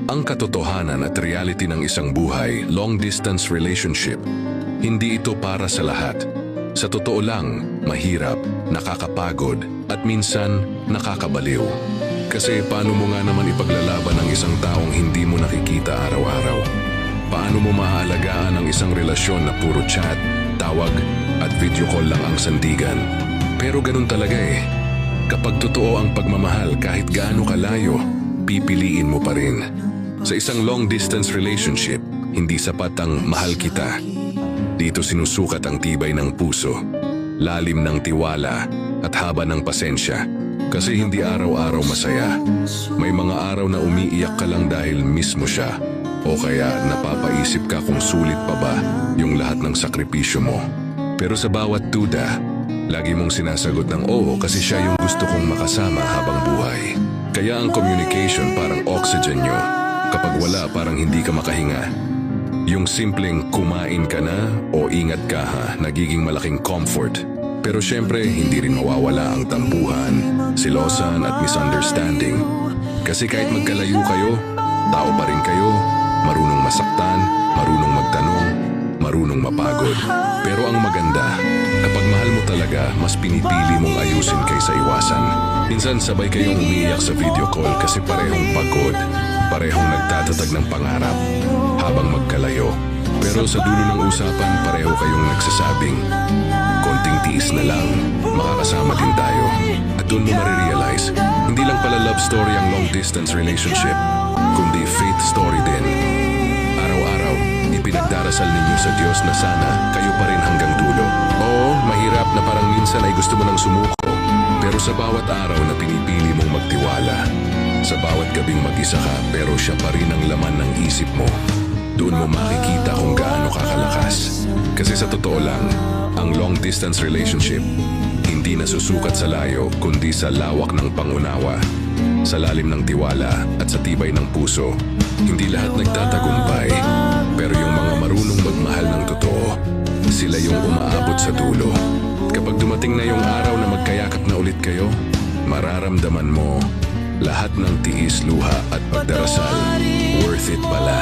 Ang katotohanan at reality ng isang buhay, long-distance relationship, hindi ito para sa lahat. Sa totoo lang, mahirap, nakakapagod, at minsan nakakabaliw. Kasi paano mo nga naman ipaglalaban ang isang taong hindi mo nakikita araw-araw? Paano mo maaalagaan ang isang relasyon na puro chat, tawag, at video call lang ang sandigan? Pero ganun talaga eh. Kapag totoo ang pagmamahal kahit gaano kalayo, pipiliin mo pa rin. Sa isang long-distance relationship, hindi sapat ang mahal kita. Dito sinusukat ang tibay ng puso, lalim ng tiwala, at haba ng pasensya. Kasi hindi araw-araw masaya. May mga araw na umiiyak ka lang dahil miss mo siya. O kaya napapaisip ka kung sulit pa ba yung lahat ng sakripisyo mo. Pero sa bawat duda, lagi mong sinasagot ng oo kasi siya yung gusto kong makasama habang buhay. Kaya ang communication parang oxygen nyo. Kapag wala, parang hindi ka makahinga. Yung simpleng kumain ka na o ingat ka ha, nagiging malaking comfort. Pero syempre, hindi rin mawawala ang tampuhan, silosan at misunderstanding. Kasi kahit magkalayo kayo, tao pa rin kayo, marunong masaktan, marunong magtanong, marunong mapagod. Pero ang maganda, kapag mahal mo talaga, mas pinipili mong ayusin kaysa iwasan. Minsan sabay kayong umiiyak sa video call kasi parehong pagod, parehong nagtatatag ng pangarap habang magkalayo. Pero sa dulo ng usapan, pareho kayong nagsasabing, konting tiis na lang, makakasama din tayo. At doon mo marirealize, hindi lang pala love story ang long-distance relationship, kundi faith story din. Araw-araw, ipinagdarasal ninyo sa Diyos na sana kayo pa rin hanggang dulo. Oo, mahirap na parang minsan ay gusto mo nang sumuko. Pero sa bawat araw na pinipili mong magtiwala, sa bawat gabing mag-isa ka pero siya pa rin ang laman ng isip mo, doon mo makikita kung gaano kakalakas. Kasi sa totoo lang, ang long-distance relationship, hindi nasusukat sa layo kundi sa lawak ng pangunawa, sa lalim ng tiwala at sa tibay ng puso. Hindi lahat nagtatagumpay, pero yung mga marunong magmahal ng totoo, sila yung umaabot sa dulo. Kapag dumating na yung araw na magkayakap na ulit kayo, mararamdaman mo lahat ng tiis, luha at pagdarasal, worth it pala.